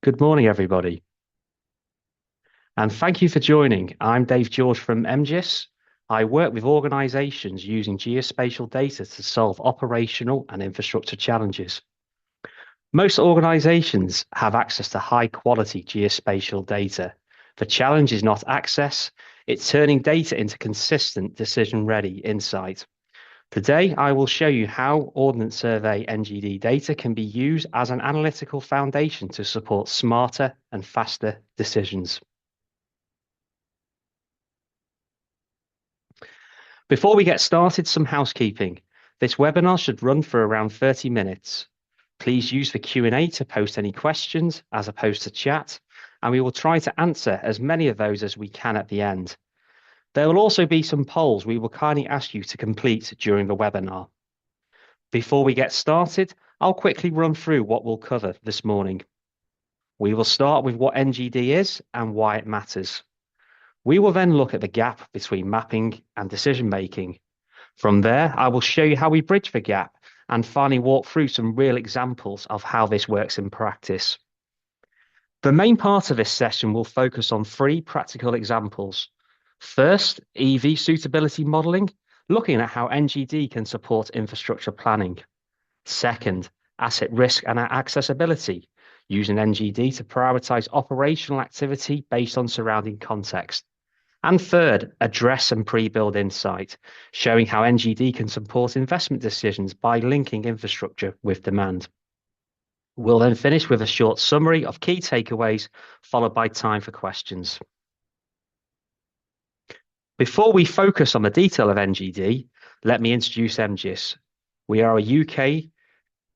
Good morning, everybody, and thank you for joining. I'm Dave George from MGISS. I work with organisations using geospatial data to solve operational and infrastructure challenges. Most organisations have access to high-quality geospatial data. The challenge is not access, it's turning data into consistent, decision-ready insight. Today, I will show you how Ordnance Survey NGD data can be used as an analytical foundation to support smarter and faster decisions. Before we get started, some housekeeping. This webinar should run for around 30 minutes. Please use the Q&A to post any questions as opposed to chat, and we will try to answer as many of those as we can at the end. There will also be some polls we will kindly ask you to complete during the webinar. Before we get started, I'll quickly run through what we'll cover this morning. We will start with what NGD is and why it matters. We will then look at the gap between mapping and decision-making. From there, I will show you how we bridge the gap and finally walk through some real examples of how this works in practice. The main part of this session will focus on 3 practical examples. First, EV suitability modelling, looking at how NGD can support infrastructure planning. Second, asset risk and accessibility, using NGD to prioritise operational activity based on surrounding context. And third, address and pre-build insight, showing how NGD can support investment decisions by linking infrastructure with demand. We'll then finish with a short summary of key takeaways, followed by time for questions. Before we focus on the detail of NGD, let me introduce MGISS. We are a UK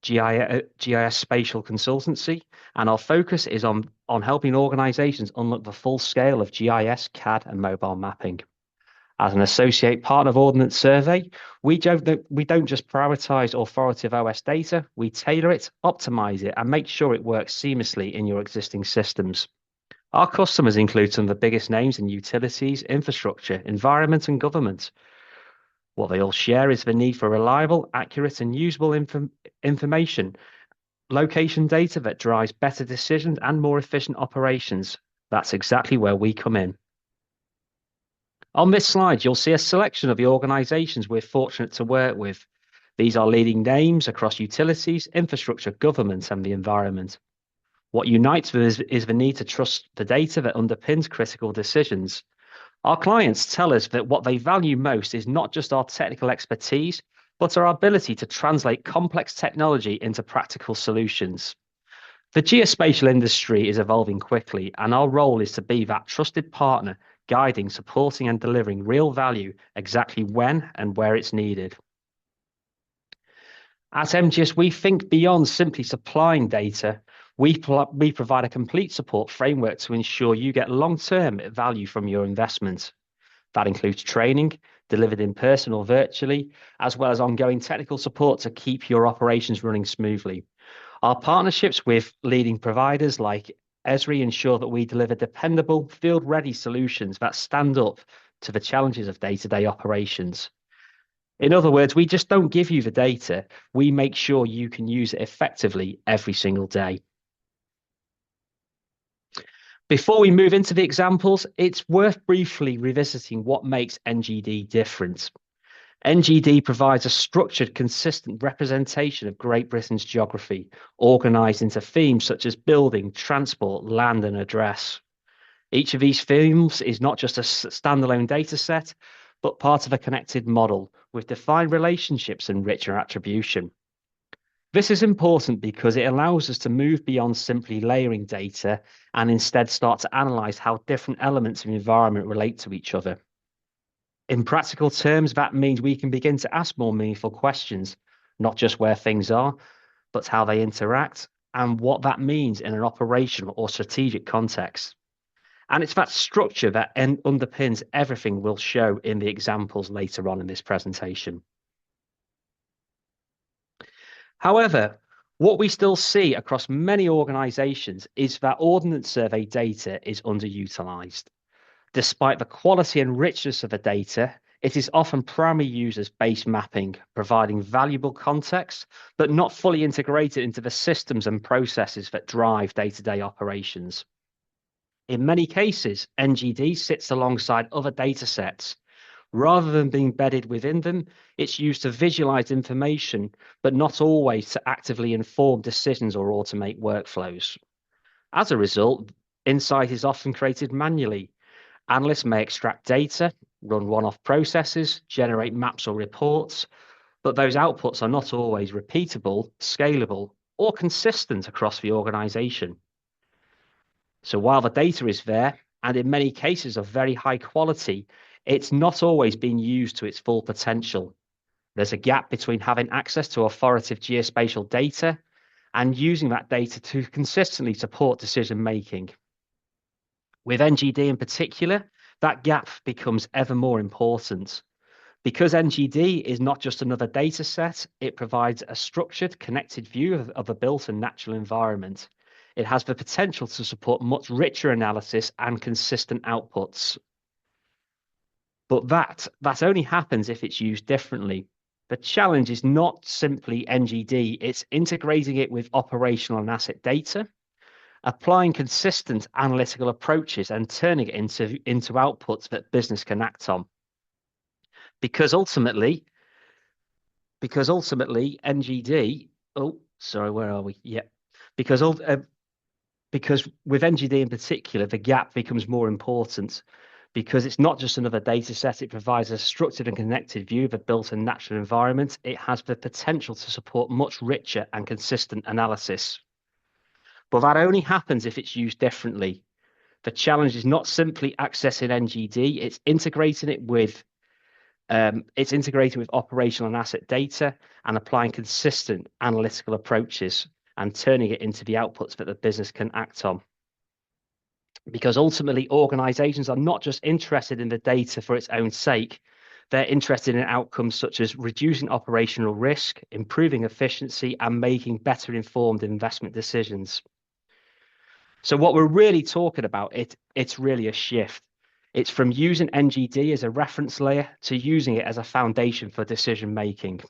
GIS spatial consultancy, and our focus is on helping organisations unlock the full scale of GIS, CAD, and mobile mapping. As an associate partner of Ordnance Survey, we don't just prioritise authoritative OS data, we tailor it, optimise it, and make sure it works seamlessly in your existing systems. Our customers include some of the biggest names in utilities, infrastructure, environment, and government. What they all share is the need for reliable, accurate, and usable information, location data that drives better decisions and more efficient operations. That's exactly where we come in. On this slide, you'll see a selection of the organisations we're fortunate to work with. These are leading names across utilities, infrastructure, government, and the environment. What unites them is the need to trust the data that underpins critical decisions. Our clients tell us that what they value most is not just our technical expertise, but our ability to translate complex technology into practical solutions. The geospatial industry is evolving quickly, and our role is to be that trusted partner, guiding, supporting, and delivering real value exactly when and where it's needed. At MGISS, we think beyond simply supplying data. We provide a complete support framework to ensure you get long-term value from your investment. That includes training, delivered in person or virtually, as well as ongoing technical support to keep your operations running smoothly. Our partnerships with leading providers like Esri ensure that we deliver dependable, field-ready solutions that stand up to the challenges of day-to-day operations. In other words, we just don't give you the data, we make sure you can use it effectively every single day. Before we move into the examples, it's worth briefly revisiting what makes NGD different. NGD provides a structured, consistent representation of Great Britain's geography, organised into themes such as building, transport, land, and address. Each of these themes is not just a standalone data set, but part of a connected model with defined relationships and richer attribution. This is important because it allows us to move beyond simply layering data and instead start to analyse how different elements of the environment relate to each other. In practical terms, that means we can begin to ask more meaningful questions, not just where things are, but how they interact and what that means in an operational or strategic context. And it's that structure that underpins everything we'll show in the examples later on in this presentation. However, what we still see across many organisations is that Ordnance Survey data is underutilised. Despite the quality and richness of the data, It is often primarily used as base mapping, providing valuable context, but not fully integrated into the systems and processes that drive day-to-day operations. In many cases, NGD sits alongside other data sets. Rather than being embedded within them, it's used to visualize information, but not always to actively inform decisions or automate workflows. As a result, insight is often created manually. Analysts may extract data, run one-off processes, generate maps or reports, but those outputs are not always repeatable, scalable, or consistent across the organization. So while the data is there, and in many cases of very high quality, it's not always being used to its full potential. There's a gap between having access to authoritative geospatial data and using that data to consistently support decision making. With NGD in particular, that gap becomes ever more important. Because NGD is not just another data set, it provides a structured, connected view of a built and natural environment. It has the potential to support much richer analysis and consistent outputs. But that only happens if it's used differently. The challenge is not simply NGD, it's integrating it with operational and asset data, applying consistent analytical approaches and turning it into outputs that business can act on. Because ultimately NGD, oh, sorry, where are we? Yeah. Because with NGD in particular, the gap becomes more important because it's not just another data set. It provides a structured and connected view of a built and natural environment. It has the potential to support much richer and consistent analysis. But that only happens if it's used differently. The challenge is not simply accessing NGD, it's integrating it with operational and asset data and applying consistent analytical approaches and turning it into the outputs that the business can act on. Because ultimately, organizations are not just interested in the data for its own sake. They're interested in outcomes such as reducing operational risk, improving efficiency, and making better informed investment decisions. So what we're really talking about, it's really a shift. It's from using NGD as a reference layer to using it as a foundation for decision making.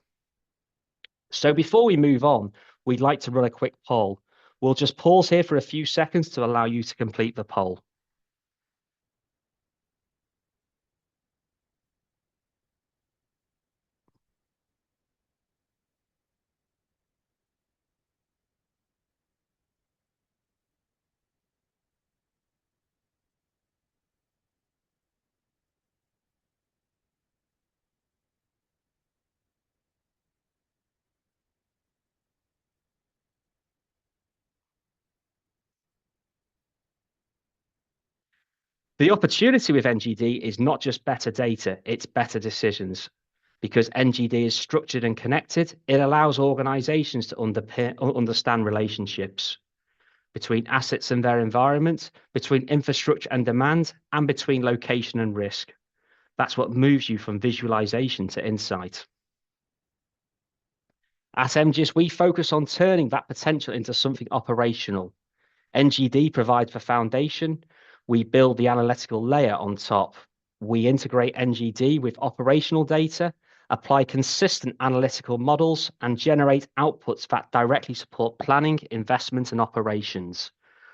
So before we move on, we'd like to run a quick poll. We'll just pause here for a few seconds to allow you to complete the poll. The opportunity with NGD is not just better data, it's better decisions. Because NGD is structured and connected, it allows organizations to understand relationships between assets and their environment, between infrastructure and demand, and between location and risk. That's what moves you from visualization to insight. At MGISS, we focus on turning that potential into something operational. NGD provides the foundation. We build the analytical layer on top. We integrate NGD with operational data, apply consistent analytical models, and generate outputs that directly support planning, investment, and operations.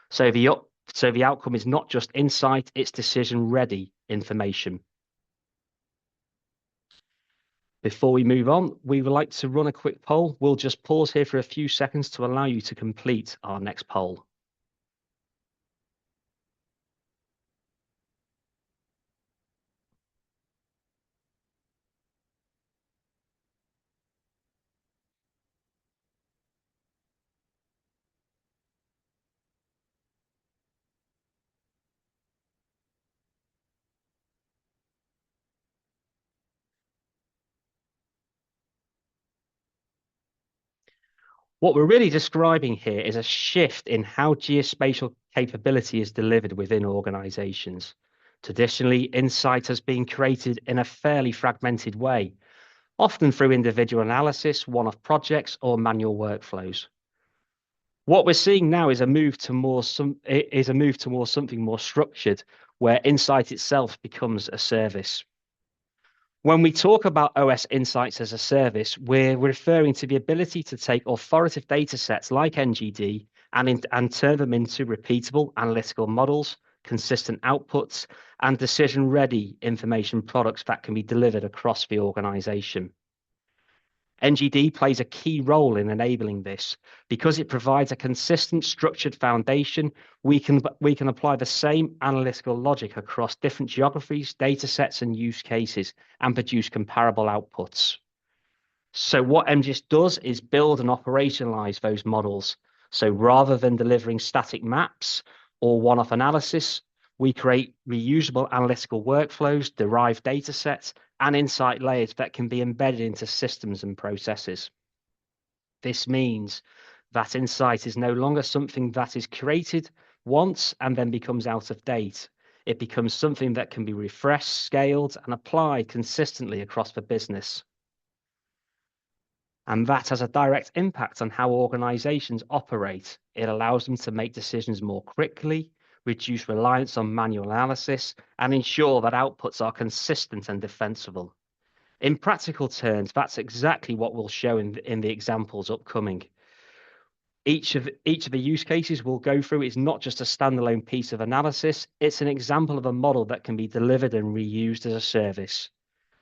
So the outcome is not just insight, it's decision-ready information. Before we move on, we would like to run a quick poll. We'll just pause here for a few seconds to allow you to complete our next poll. What we're really describing here is a shift in how geospatial capability is delivered within organizations. Traditionally, insight has been created in a fairly fragmented way, often through individual analysis, one-off projects, or manual workflows. What we're seeing now is a move towards something more structured, where insight itself becomes a service. When we talk about OS Insights as a service, we're referring to the ability to take authoritative data sets like NGD and turn them into repeatable analytical models, consistent outputs, and decision-ready information products that can be delivered across the organization. NGD plays a key role in enabling this because it provides a consistent, structured foundation. We can apply the same analytical logic across different geographies, data sets, and use cases and produce comparable outputs. So what MGISS does is build and operationalize those models. So rather than delivering static maps or one-off analysis, we create reusable analytical workflows, derived data sets, and insight layers that can be embedded into systems and processes. This means that insight is no longer something that is created once and then becomes out of date. It becomes something that can be refreshed, scaled, and applied consistently across the business. And that has a direct impact on how organizations operate. It allows them to make decisions more quickly, reduce reliance on manual analysis, and ensure that outputs are consistent and defensible. In practical terms, that's exactly what we'll show in the examples upcoming. Each of the use cases we'll go through is not just a standalone piece of analysis, it's an example of a model that can be delivered and reused as a service.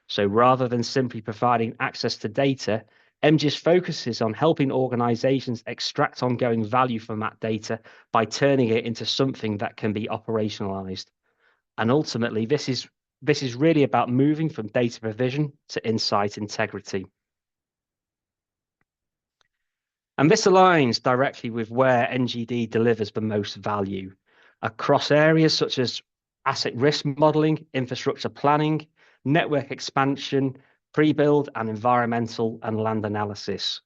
So rather than simply providing access to data, MGISS focuses on helping organizations extract ongoing value from that data by turning it into something that can be operationalized. And ultimately, this is really about moving from data provision to insight integrity. And this aligns directly with where NGD delivers the most value across areas such as asset risk modeling, infrastructure planning, network expansion, pre-build, and environmental and land analysis.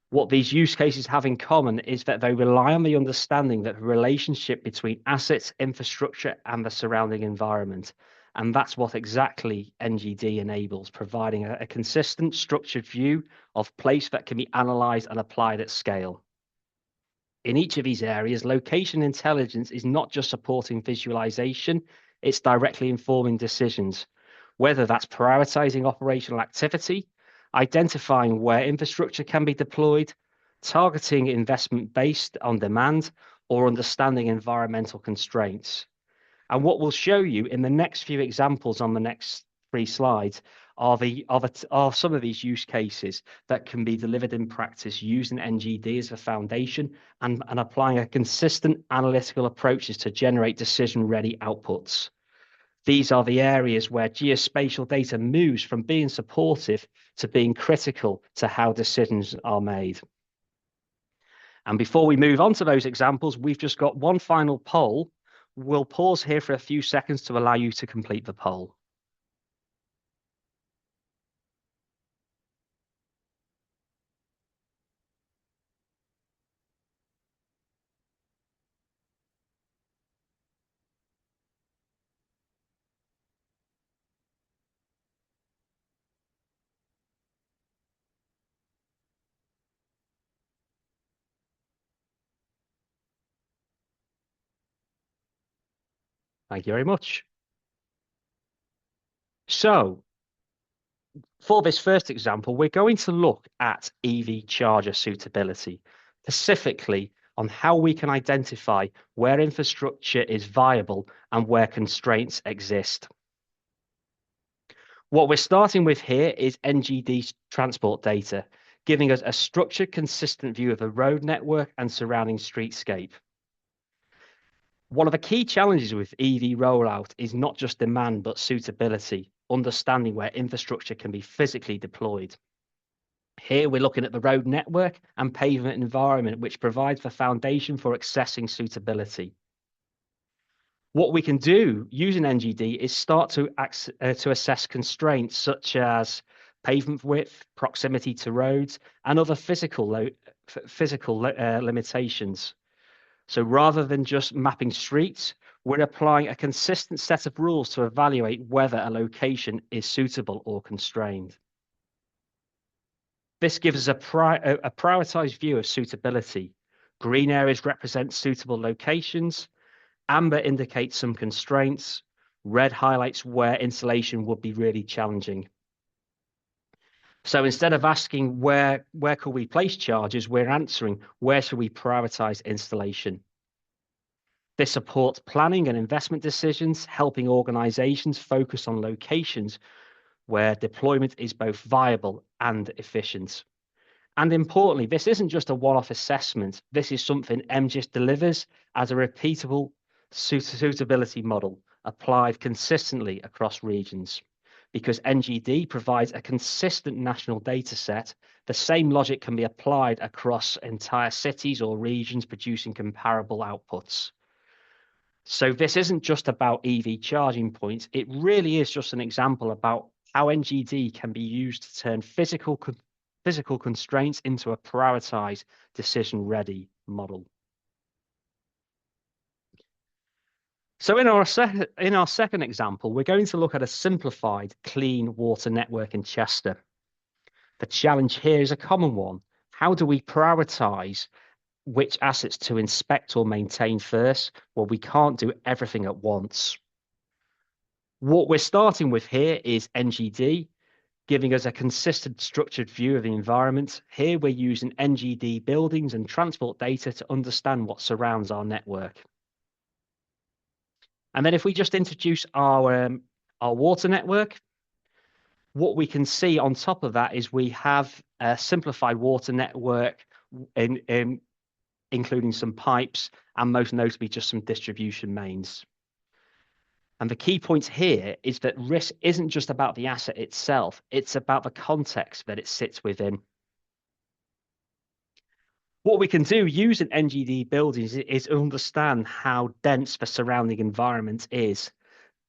What these use cases have in common is that they rely on the understanding that the relationship between assets, infrastructure, and the surrounding environment. And that's what exactly NGD enables, providing a consistent, structured view of place that can be analysed and applied at scale. In each of these areas, location intelligence is not just supporting visualization, it's directly informing decisions, whether that's prioritizing operational activity, identifying where infrastructure can be deployed, targeting investment based on demand, or understanding environmental constraints. And what we'll show you in the next few examples on the next 3 slides are some of these use cases that can be delivered in practice using NGD as a foundation and applying a consistent analytical approaches to generate decision-ready outputs. These are the areas where geospatial data moves from being supportive to being critical to how decisions are made. And before we move on to those examples, we've just got one final poll. We'll pause here for a few seconds to allow you to complete the poll. Thank you very much. So, for this first example, we're going to look at EV charger suitability, specifically on how we can identify where infrastructure is viable and where constraints exist. What we're starting with here is NGD transport data, giving us a structured, consistent view of the road network and surrounding streetscape. One of the key challenges with EV rollout is not just demand, but suitability, understanding where infrastructure can be physically deployed. Here we're looking at the road network and pavement environment, which provides the foundation for assessing suitability. What we can do using NGD is start to assess constraints such as pavement width, proximity to roads, and other physical limitations. So rather than just mapping streets, we're applying a consistent set of rules to evaluate whether a location is suitable or constrained. This gives us a prioritized view of suitability. Green areas represent suitable locations, amber indicates some constraints, Red highlights where installation would be really challenging. So instead of asking where could we place charges, we're answering where should we prioritize installation. This supports planning and investment decisions, helping organizations focus on locations where deployment is both viable and efficient. And importantly, this isn't just a one-off assessment. This is something MGISS delivers as a repeatable suitability model applied consistently across regions. Because NGD provides a consistent national data set, the same logic can be applied across entire cities or regions producing comparable outputs. So this isn't just about EV charging points. It really is just an example about how NGD can be used to turn physical constraints into a prioritized, decision-ready model. So in our second example, we're going to look at a simplified clean water network in Chester. The challenge here is a common one. How do we prioritize which assets to inspect or maintain first? Well, we can't do everything at once. What we're starting with here is NGD, giving us a consistent structured view of the environment. Here we're using NGD buildings and transport data to understand what surrounds our network. And then if we just introduce our water network, what we can see on top of that is we have a simplified water network including some pipes and most notably just some distribution mains. And the key point here is that risk isn't just about the asset itself, it's about the context that it sits within. What we can do using NGD buildings is understand how dense the surrounding environment is.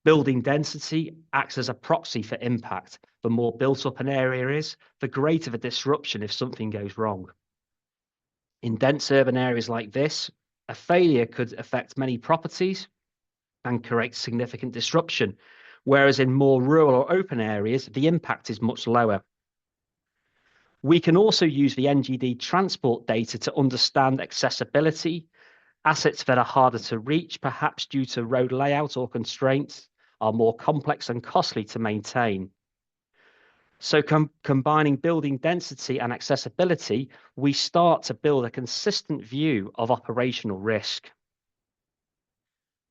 Building density acts as a proxy for impact. The more built up an area is, the greater the disruption if something goes wrong. In dense urban areas like this, a failure could affect many properties and create significant disruption, whereas in more rural or open areas, the impact is much lower. We can also use the NGD transport data to understand accessibility. Assets that are harder to reach, perhaps due to road layout or constraints, are more complex and costly to maintain. So combining building density and accessibility, we start to build a consistent view of operational risk.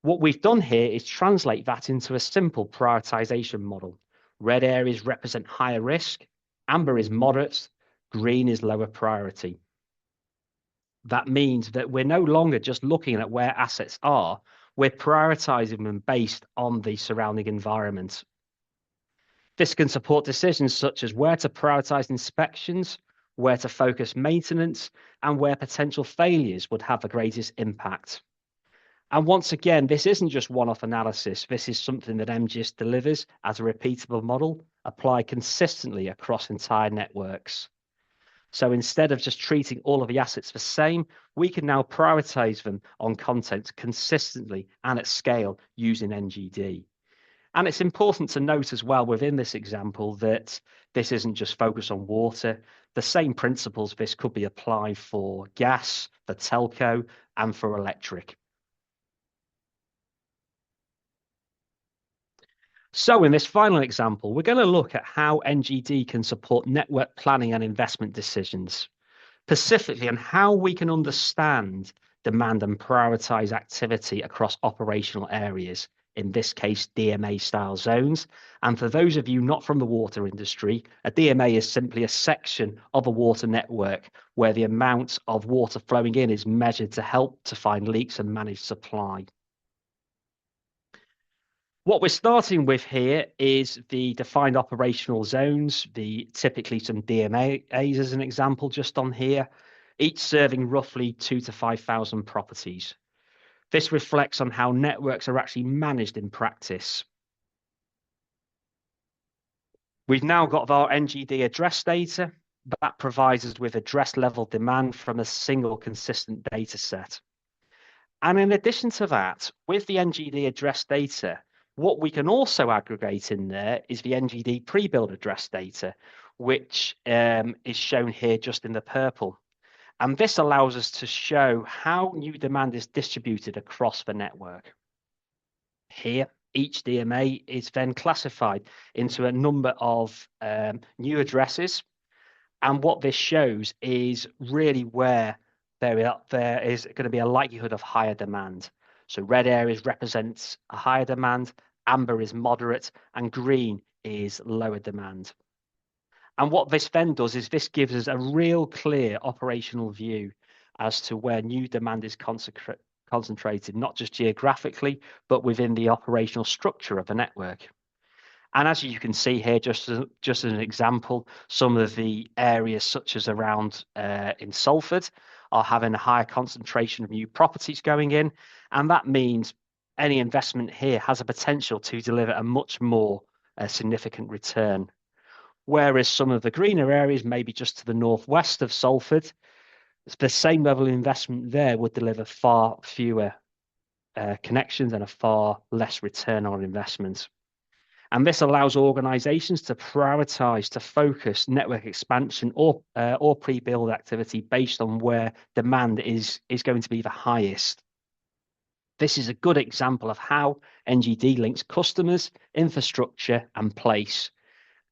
What we've done here is translate that into a simple prioritization model. Red areas represent higher risk, amber is moderate, green is lower priority. That means that we're no longer just looking at where assets are, we're prioritizing them based on the surrounding environment. This can support decisions such as where to prioritize inspections, where to focus maintenance, and where potential failures would have the greatest impact. And once again, this isn't just one-off analysis. This is something that MGISS delivers as a repeatable model applied consistently across entire networks. So instead of just treating all of the assets the same, we can now prioritize them on content consistently and at scale using NGD. And it's important to note as well within this example that this isn't just focused on water. The same principles this could be applied for gas, for telco, and for electric. So in this final example, we're going to look at how NGD can support network planning and investment decisions, specifically on how we can understand demand and prioritize activity across operational areas, in this case, DMA-style zones. And for those of you not from the water industry, a DMA is simply a section of a water network where the amount of water flowing in is measured to help to find leaks and manage supply. What we're starting with here is the defined operational zones, typically some DMAs as an example just on here, each serving roughly 2,000 to 5,000 properties. This reflects on how networks are actually managed in practice. We've now got our NGD address data that provides us with address level demand from a single consistent data set. And in addition to that, with the NGD address data, what we can also aggregate in there is the NGD pre-build address data, which is shown here just in the purple. And this allows us to show how new demand is distributed across the network. Here, Each DMA is then classified into a number of new addresses. And what this shows is really where there is going to be a likelihood of higher demand. So red areas represents a higher demand, amber is moderate, and green is lower demand. And what this then does is this gives us a real clear operational view as to where new demand is concentrated, not just geographically, but within the operational structure of the network. And as you can see here, just as an example, some of the areas such as around in Salford are having a higher concentration of new properties going in. And that means any investment here has a potential to deliver a much more significant return. Whereas some of the greener areas, maybe just to the northwest of Salford, the same level of investment there would deliver far fewer connections and a far less return on investment. And this allows organizations to prioritize, to focus network expansion or pre-build activity based on where demand is going to be the highest. This is a good example of how NGD links customers, infrastructure, and place.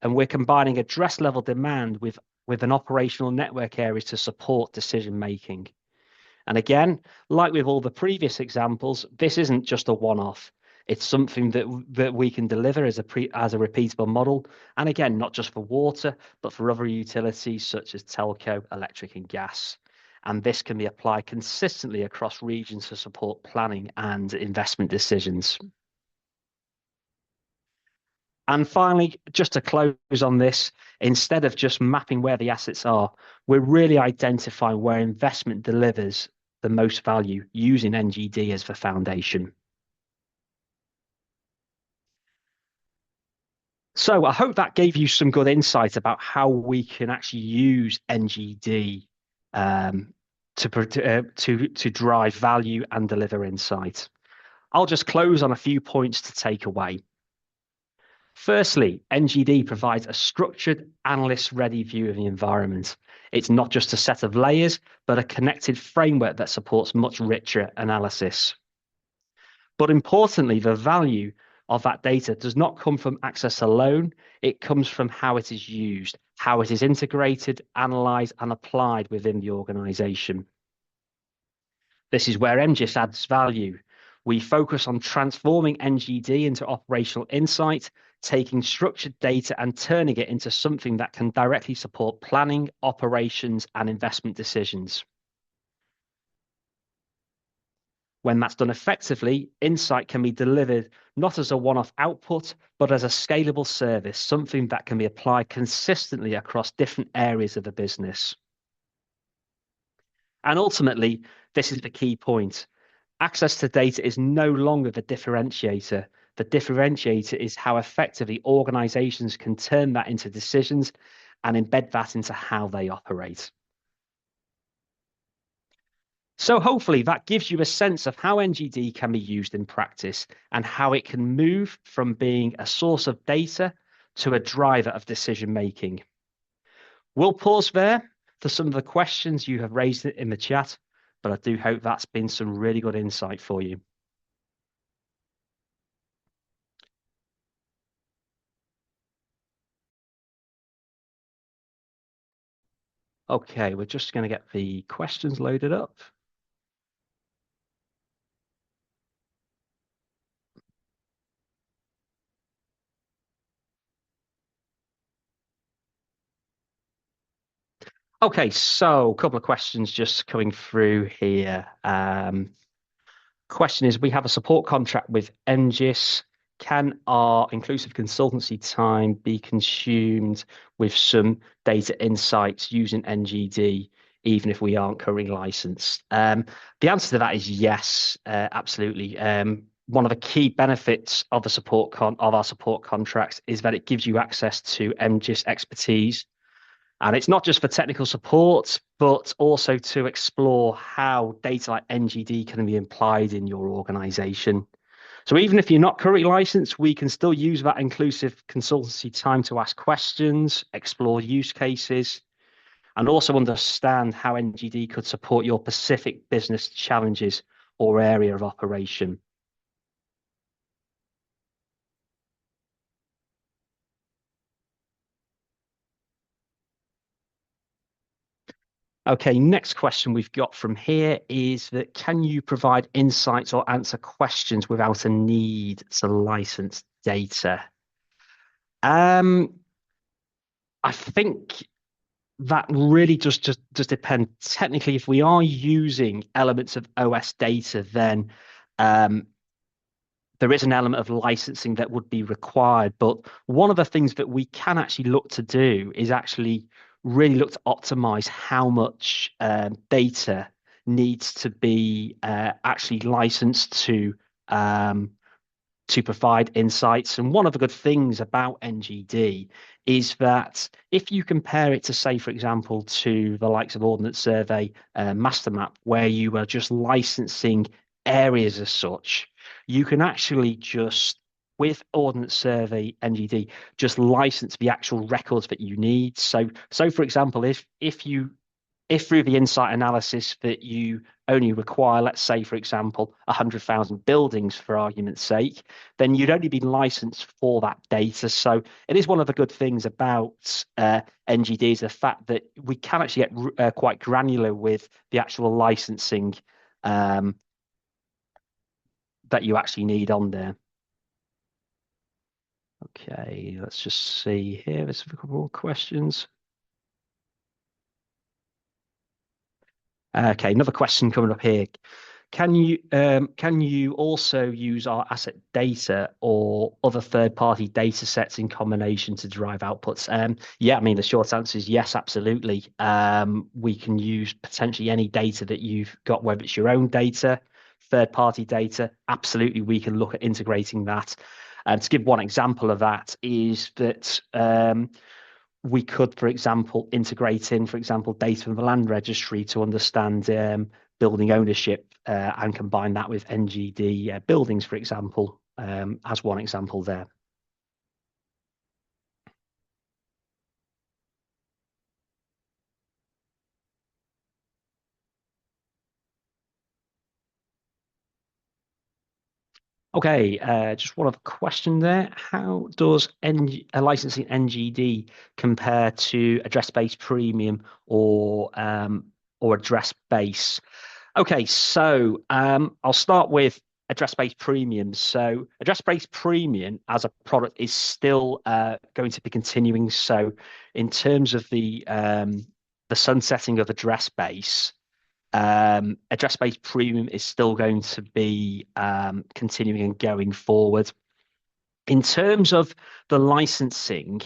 And we're combining address level demand with an operational network areas to support decision making. And again, like with all the previous examples, this isn't just a one-off. It's something that we can deliver as a repeatable model. And again, not just for water, but for other utilities such as telco, electric and gas. And this can be applied consistently across regions to support planning and investment decisions. And finally, just to close on this, instead of just mapping where the assets are, we're really identifying where investment delivers the most value using NGD as the foundation. So I hope that gave you some good insight about how we can actually use NGD to drive value and deliver insight. I'll just close on a few points to take away. Firstly, NGD provides a structured, analyst-ready view of the environment. It's not just a set of layers, but a connected framework that supports much richer analysis. But importantly, the value of that data does not come from access alone. It comes from how it is used, how it is integrated, analysed, and applied within the organisation. This is where MGISS adds value. We focus on transforming NGD into operational insight, taking structured data and turning it into something that can directly support planning, operations, and investment decisions. When that's done effectively, insight can be delivered not as a one-off output, but as a scalable service, something that can be applied consistently across different areas of the business. And ultimately, this is the key point. Access to data is no longer the differentiator. The differentiator is how effectively organizations can turn that into decisions and embed that into how they operate. So hopefully that gives you a sense of how NGD can be used in practice and how it can move from being a source of data to a driver of decision making. We'll pause there for some of the questions you have raised in the chat, but I do hope that's been some really good insight for you. Okay, we're just going to get the questions loaded up. Okay, so a couple of questions just coming through here. Question is, we have a support contract with MGISS. Can our inclusive consultancy time be consumed with some data insights using NGD, even if we aren't currently licensed? The answer to that is yes, absolutely. One of the key benefits of the our support contracts is that it gives you access to MGISS expertise. And it's not just for technical support, but also to explore how data like NGD can be applied in your organization. So even if you're not currently licensed, we can still use that inclusive consultancy time to ask questions, explore use cases, and also understand how NGD could support your specific business challenges or area of operation. Okay, next question we've got from here is that can you provide insights or answer questions without a need to license data? I think that really just depends. Technically, if we are using elements of OS data, then um, there is an element of licensing that would be required. But one of the things that we can actually look to do is actually really look to optimize how much data needs to be actually licensed um, to provide insights. And one of the good things about NGD is that if you compare it to, say, for example, to the likes of Ordnance Survey Master Map, where you are just licensing areas as such, you can actually just, with Ordnance Survey NGD, just license the actual records that you need. So for example, if through the insight analysis that you only require, let's say, for example, 100,000 buildings for argument's sake, then you'd only be licensed for that data. So it is one of the good things about NGD is the fact that we can actually get quite granular with the actual licensing um, that you actually need on there. Okay, let's just see here. There's a couple more questions. Okay, another question coming up here. Can you also use our asset data or other third-party data sets in combination to derive outputs? Yeah, I mean the short answer is yes, absolutely. We can use potentially any data that you've got, whether it's your own data, third-party data. Absolutely, we can look at integrating that. And to give one example of that is that we could, for example, integrate in, for example, data from the land registry to understand building ownership and combine that with NGD buildings, for example, as one example there. Okay, just one other question there. How does licensing NGD compare to address-based premium or address-based? Okay, so I'll start with address-based premium. So address-based premium as a product is still going to be continuing. So in terms of the sunsetting of address-based premium is still going to be continuing and going forward. In terms of the licensing,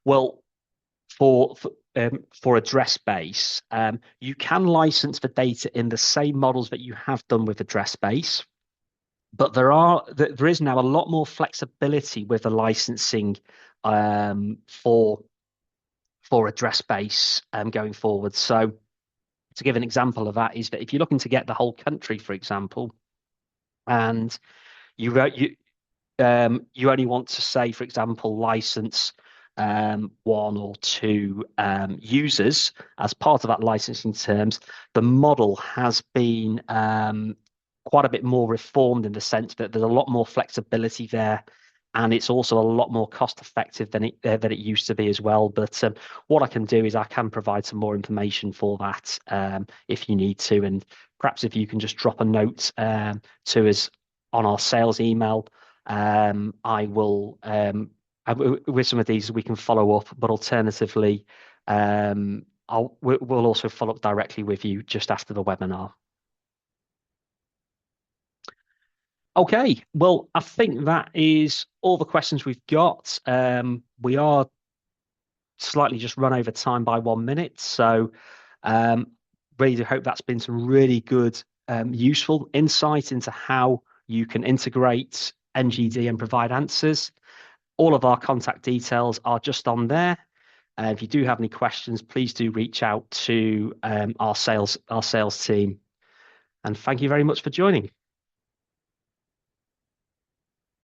well, for address base, you can license the data in the same models that you have done with address base, but there is now a lot more flexibility with the licensing for address base going forward. So to give an example of that is that if you're looking to get the whole country, for example, and you you only want to say, for example, license one or two users as part of that licensing terms, the model has been quite a bit more reformed in the sense that there's a lot more flexibility there. And it's also a lot more cost effective than it used to be as well. But what I can do is I can provide some more information for that if you need to. And perhaps if you can just drop a note to us on our sales email, I will with some of these we can follow up. But alternatively, we'll also follow up directly with you just after the webinar. Okay, well, I think that is all the questions we've got. We are slightly just run over time by 1 minute, so really do hope that's been some really good, useful insight into how you can integrate NGD and provide answers. All of our contact details are just on there. If you do have any questions, please do reach out to our sales team. And thank you very much for joining.